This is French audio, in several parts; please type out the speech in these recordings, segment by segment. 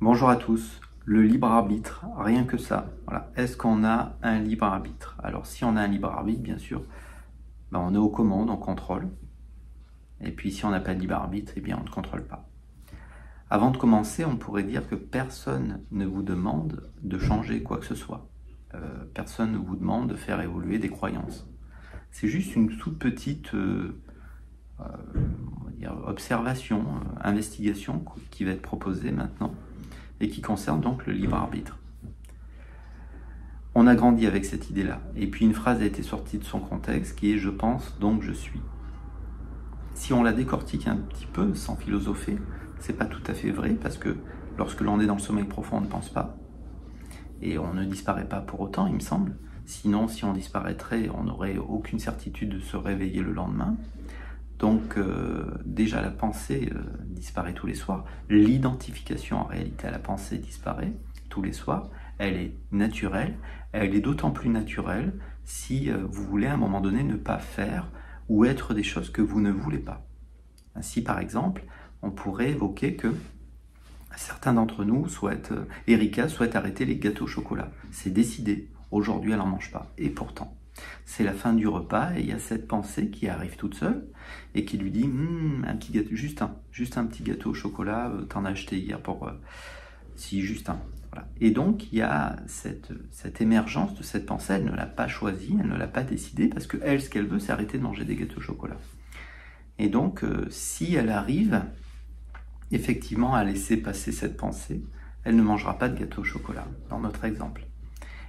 Bonjour à tous. Le libre arbitre, rien que ça. Voilà. Est-ce qu'on a un libre arbitre? Alors si on a un libre arbitre, bien sûr, on est aux commandes, on contrôle. Et puis si on n'a pas de libre arbitre, eh bien on ne contrôle pas. Avant de commencer, on pourrait dire que personne ne vous demande de changer quoi que ce soit. Personne ne vous demande de faire évoluer des croyances. C'est juste une toute petite on va dire, observation, investigation qui va être proposée maintenant et qui concerne donc le libre arbitre. On a grandi avec cette idée-là. Et puis une phrase a été sortie de son contexte qui est « je pense, donc je suis ». Si on la décortique un petit peu, sans philosopher, c'est pas tout à fait vrai, parce que lorsque l'on est dans le sommeil profond, on ne pense pas. Et on ne disparaît pas pour autant, il me semble. Sinon, si on disparaîtrait, on n'aurait aucune certitude de se réveiller le lendemain. Donc déjà la pensée disparaît tous les soirs. L'identification en réalité à la pensée disparaît tous les soirs. Elle est naturelle. Elle est d'autant plus naturelle si vous voulez à un moment donné ne pas faire ou être des choses que vous ne voulez pas. Ainsi par exemple, on pourrait évoquer que certains d'entre nous souhaitent, Erika souhaite arrêter les gâteaux au chocolat. C'est décidé. Aujourd'hui elle n'en mange pas. Et pourtant, c'est la fin du repas et il y a cette pensée qui arrive toute seule et qui lui dit un petit gâteau, juste un petit gâteau au chocolat, t'en as acheté hier pour si juste un. Voilà. Et donc il y a cette émergence de cette pensée, elle ne l'a pas choisie, elle ne l'a pas décidée parce que elle, ce qu'elle veut, c'est arrêter de manger des gâteaux au chocolat. Et donc si elle arrive effectivement à laisser passer cette pensée, elle ne mangera pas de gâteau au chocolat, dans notre exemple.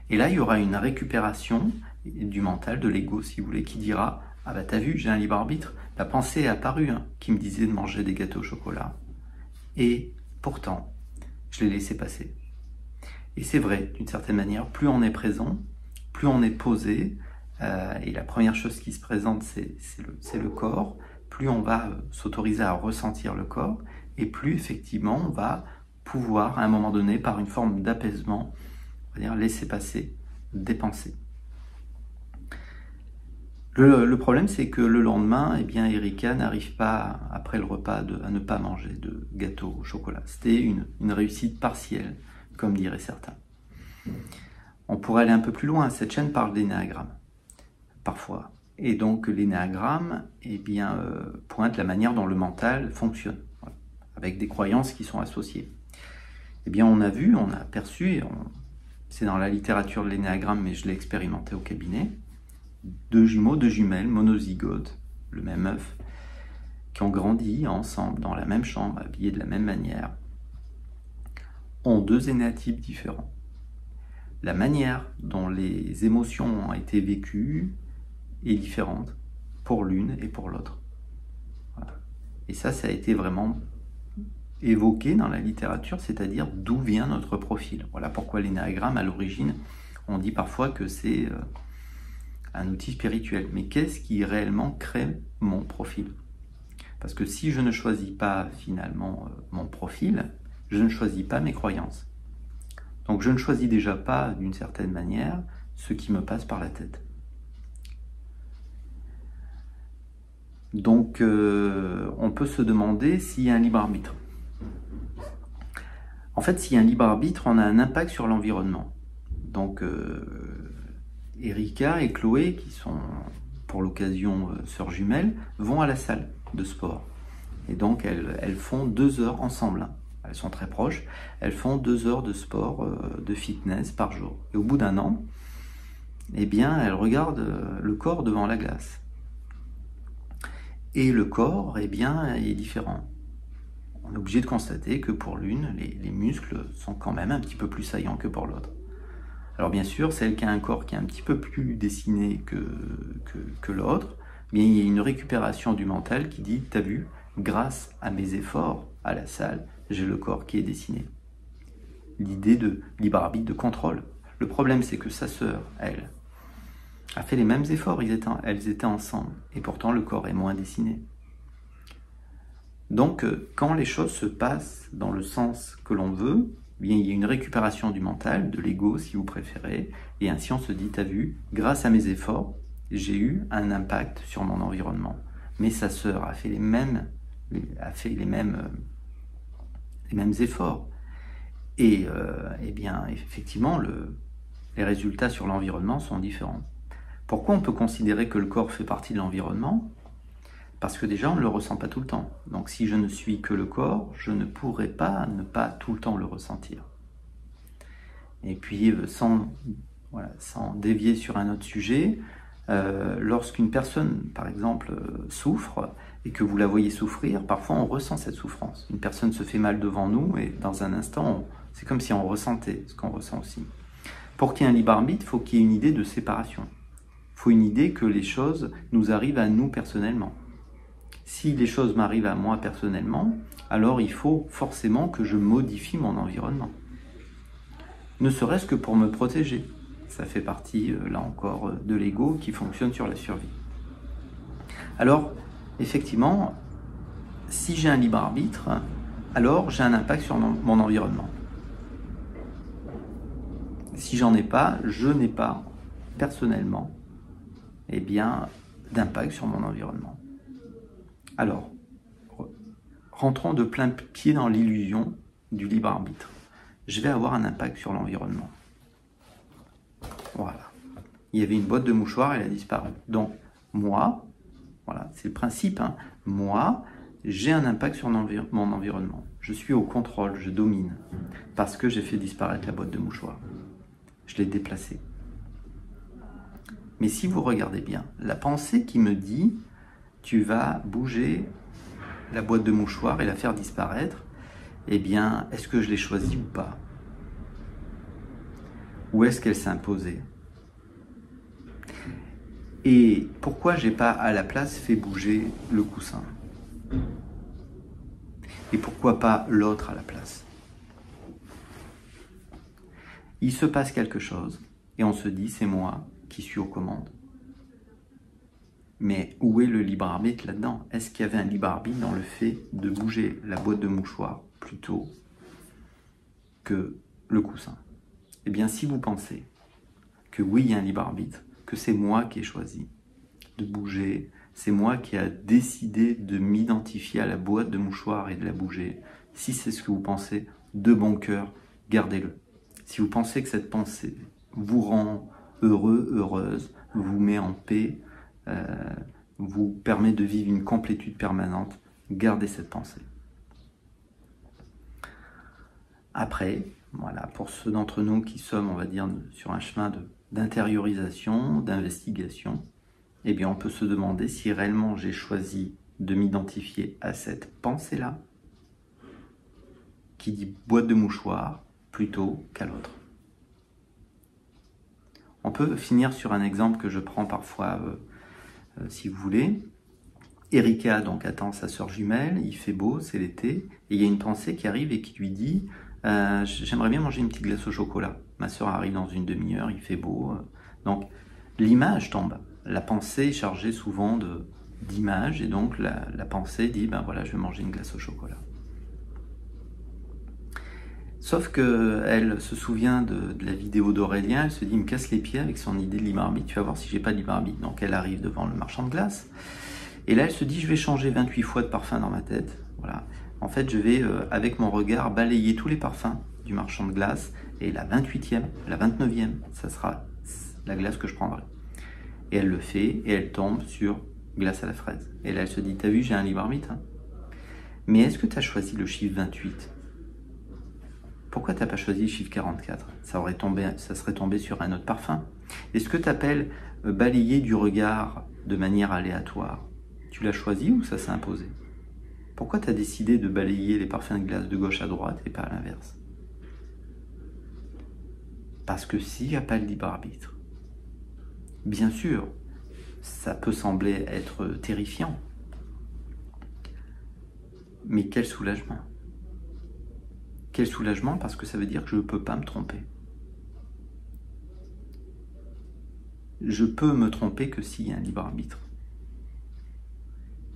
Et là, il y aura une récupération du mental, de l'ego, si vous voulez, qui dira « Ah bah t'as vu, j'ai un libre arbitre, la pensée est apparue qui me disait de manger des gâteaux au chocolat. Et pourtant, je l'ai laissé passer. » Et c'est vrai, d'une certaine manière, plus on est présent, plus on est posé, et la première chose qui se présente, c'est le corps, plus on va s'autoriser à ressentir le corps, et plus effectivement on va pouvoir, à un moment donné, par une forme d'apaisement, on va dire laisser passer des pensées. Le problème, c'est que le lendemain, eh bien, Erika n'arrive pas, après le repas, à ne pas manger de gâteau au chocolat. C'était une réussite partielle, comme diraient certains. On pourrait aller un peu plus loin. Cette chaîne parle d'énéagramme, parfois. Et donc, l'énéagramme, eh bien, pointe la manière dont le mental fonctionne, voilà, avec des croyances qui sont associées. Eh bien, on a vu, on a aperçu, c'est dans la littérature de l'énéagramme, mais je l'ai expérimenté au cabinet, deux jumeaux, deux jumelles, monozygotes, le même œuf, qui ont grandi ensemble dans la même chambre, habillés de la même manière, ont deux énéatypes différents. La manière dont les émotions ont été vécues est différente pour l'une et pour l'autre. Voilà. Et ça a été vraiment évoqué dans la littérature, c'est-à-dire d'où vient notre profil. Voilà pourquoi l'énéagramme, à l'origine, on dit parfois que c'est un outil spirituel. Mais qu'est-ce qui réellement crée mon profil? Parce que si je ne choisis pas finalement mon profil, je ne choisis pas mes croyances. Donc je ne choisis déjà pas d'une certaine manière ce qui me passe par la tête. Donc on peut se demander s'il y a un libre arbitre. En fait, s'il y a un libre arbitre, on a un impact sur l'environnement. Donc Erika et Chloé, qui sont pour l'occasion sœurs jumelles, vont à la salle de sport. Et donc elles font 2 heures ensemble. Elles sont très proches. Elles font 2 heures de sport, de fitness par jour. Et au bout d'un an, eh bien, elles regardent le corps devant la glace. Et le corps, eh bien, est différent. On est obligé de constater que pour l'une, les muscles sont quand même un petit peu plus saillants que pour l'autre. Alors bien sûr, celle qui a un corps qui est un petit peu plus dessiné que l'autre, bien il y a une récupération du mental qui dit « t'as vu, grâce à mes efforts à la salle, j'ai le corps qui est dessiné ». L'idée de libre arbitre, de contrôle. Le problème, c'est que sa sœur, elle, a fait les mêmes efforts, elles étaient ensemble, et pourtant le corps est moins dessiné. Donc, quand les choses se passent dans le sens que l'on veut, bien, il y a une récupération du mental, de l'ego si vous préférez, et ainsi on se dit, t'as vu, grâce à mes efforts, j'ai eu un impact sur mon environnement. Mais sa sœur a fait les mêmes efforts. Et eh bien, effectivement, les résultats sur l'environnement sont différents. Pourquoi on peut considérer que le corps fait partie de l'environnement? Parce que déjà, on ne le ressent pas tout le temps. Donc si je ne suis que le corps, je ne pourrais pas ne pas tout le temps le ressentir. Et puis, sans dévier sur un autre sujet, lorsqu'une personne, par exemple, souffre, et que vous la voyez souffrir, parfois on ressent cette souffrance. Une personne se fait mal devant nous, et dans un instant, c'est comme si on ressentait ce qu'on ressent aussi. Pour qu'il y ait un libre arbitre, il faut qu'il y ait une idée de séparation. Il faut une idée que les choses nous arrivent à nous personnellement. Si les choses m'arrivent à moi personnellement, alors il faut forcément que je modifie mon environnement. Ne serait-ce que pour me protéger. Ça fait partie, là encore, de l'ego qui fonctionne sur la survie. Alors, effectivement, si j'ai un libre arbitre, alors j'ai un impact sur mon environnement. Si j'en ai pas, je n'ai pas, personnellement, eh bien, d'impact sur mon environnement. Alors, rentrons de plein pied dans l'illusion du libre arbitre. Je vais avoir un impact sur l'environnement. Voilà. Il y avait une boîte de mouchoirs, elle a disparu. Donc, moi, voilà, c'est le principe, hein, moi, j'ai un impact sur mon environnement. Je suis au contrôle, je domine, parce que j'ai fait disparaître la boîte de mouchoirs. Je l'ai déplacée. Mais si vous regardez bien, la pensée qui me dit tu vas bouger la boîte de mouchoirs et la faire disparaître, eh bien, est-ce que je l'ai choisie ou pas? Ou est-ce qu'elle s'est imposée? Et pourquoi j'ai pas à la place fait bouger le coussin? Et pourquoi pas l'autre à la place? Il se passe quelque chose et on se dit c'est moi qui suis aux commandes. Mais où est le libre arbitre là-dedans? Est-ce qu'il y avait un libre arbitre dans le fait de bouger la boîte de mouchoirs plutôt que le coussin? Eh bien, si vous pensez que oui, il y a un libre arbitre, que c'est moi qui ai choisi de bouger, c'est moi qui ai décidé de m'identifier à la boîte de mouchoirs et de la bouger, si c'est ce que vous pensez, de bon cœur, gardez-le. Si vous pensez que cette pensée vous rend heureux, heureuse, vous met en paix, vous permet de vivre une complétude permanente, gardez cette pensée. Après, voilà, pour ceux d'entre nous qui sommes, on va dire, sur un chemin d'intériorisation, d'investigation, eh bien, on peut se demander si réellement j'ai choisi de m'identifier à cette pensée-là, qui dit boîte de mouchoirs, plutôt qu'à l'autre. On peut finir sur un exemple que je prends parfois, si vous voulez. Erika donc attend sa sœur jumelle, il fait beau, c'est l'été, et il y a une pensée qui arrive et qui lui dit j'aimerais bien manger une petite glace au chocolat. Ma sœur arrive dans une demi-heure, il fait beau. Donc l'image tombe. La pensée est chargée souvent d'images, et donc la pensée dit ben voilà, je vais manger une glace au chocolat. Sauf qu'elle se souvient de la vidéo d'Aurélien, elle se dit, il me casse les pieds avec son idée de libre arbitre, tu vas voir si j'ai pas de libre arbitre. Donc elle arrive devant le marchand de glace, et là elle se dit, je vais changer 28 fois de parfum dans ma tête. Voilà. En fait, je vais, avec mon regard, balayer tous les parfums du marchand de glace, et la 28e, la 29e, ça sera la glace que je prendrai. Et elle le fait, et elle tombe sur glace à la fraise. Et là elle se dit, t'as vu, j'ai un libre arbitre, hein. Mais est-ce que tu as choisi le chiffre 28 ? Pourquoi tu n'as pas choisi le chiffre 44 ? Ça serait tombé sur un autre parfum. Est-ce que tu appelles balayer du regard de manière aléatoire? Tu l'as choisi ou ça s'est imposé? Pourquoi tu as décidé de balayer les parfums de glace de gauche à droite et pas à l'inverse? Parce que s'il n'y a pas le libre arbitre, bien sûr, ça peut sembler être terrifiant. Mais quel soulagement! Quel soulagement, parce que ça veut dire que je ne peux pas me tromper. Je peux me tromper que s'il y a un libre arbitre.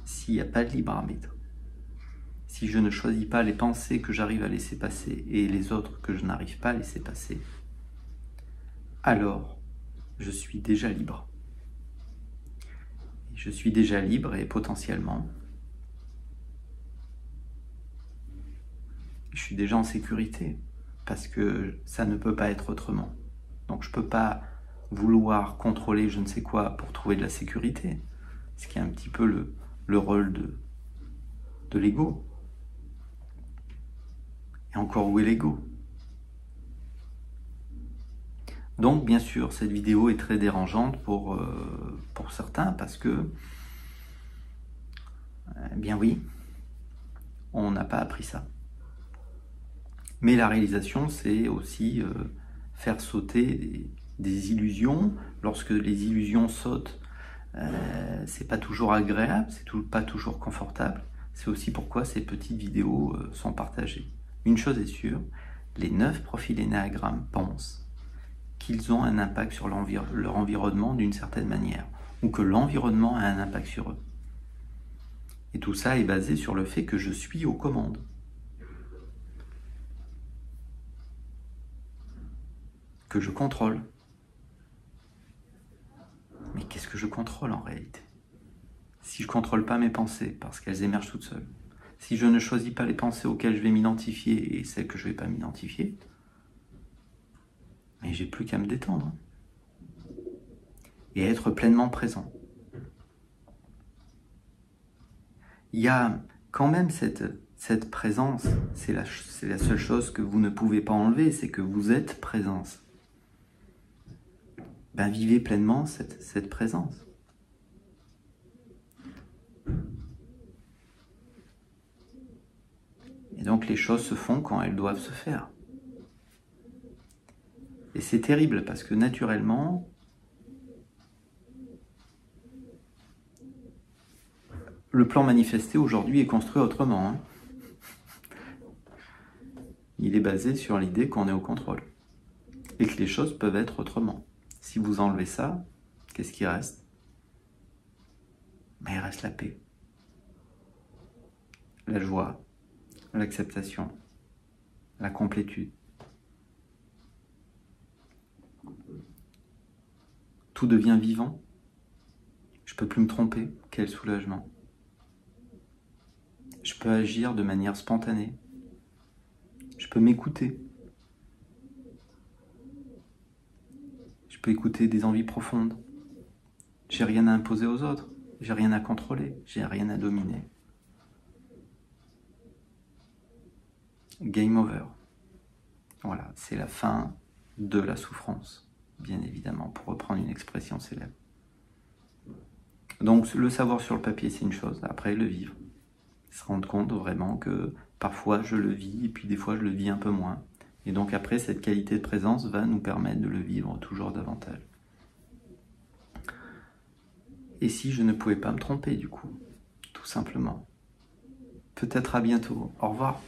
S'il n'y a pas de libre arbitre, si je ne choisis pas les pensées que j'arrive à laisser passer et les autres que je n'arrive pas à laisser passer, alors je suis déjà libre. Je suis déjà libre et potentiellement, je suis déjà en sécurité. parce que ça ne peut pas être autrement. Donc je ne peux pas vouloir contrôler je ne sais quoi pour trouver de la sécurité, ce qui est un petit peu le rôle de l'ego. Et encore, où est l'ego? Donc bien sûr, cette vidéo est très dérangeante pour certains, parce que, bien oui, on n'a pas appris ça. Mais la réalisation, c'est aussi faire sauter des illusions. Lorsque les illusions sautent, c'est pas toujours agréable, c'est pas toujours confortable. C'est aussi pourquoi ces petites vidéos sont partagées. Une chose est sûre, les 9 profils énéagrammes pensent qu'ils ont un impact sur leur environnement d'une certaine manière, ou que l'environnement a un impact sur eux. Et tout ça est basé sur le fait que je suis aux commandes. Que je contrôle. Mais qu'est-ce que je contrôle en réalité? Si je ne contrôle pas mes pensées, parce qu'elles émergent toutes seules, si je ne choisis pas les pensées auxquelles je vais m'identifier et celles que je ne vais pas m'identifier, mais j'ai plus qu'à me détendre et être pleinement présent. Il y a quand même cette présence, c'est la seule chose que vous ne pouvez pas enlever, c'est que vous êtes présence. Ben, vivez pleinement cette présence. Et donc les choses se font quand elles doivent se faire. Et c'est terrible parce que naturellement, le plan manifesté aujourd'hui est construit autrement. Hein. Il est basé sur l'idée qu'on est au contrôle et que les choses peuvent être autrement. Si vous enlevez ça, qu'est-ce qui reste? Mais il reste la paix, la joie, l'acceptation, la complétude. Tout devient vivant. Je ne peux plus me tromper. Quel soulagement. Je peux agir de manière spontanée. Je peux m'écouter. Je peux écouter des envies profondes. J'ai rien à imposer aux autres. J'ai rien à contrôler. J'ai rien à dominer. Game over. Voilà, c'est la fin de la souffrance, bien évidemment, pour reprendre une expression célèbre. Donc le savoir sur le papier, c'est une chose, après le vivre. Se rendre compte vraiment que parfois je le vis, et puis des fois je le vis un peu moins. Et donc après, cette qualité de présence va nous permettre de le vivre toujours davantage. Et si je ne pouvais pas me tromper du coup, tout simplement. Peut-être à bientôt. Au revoir.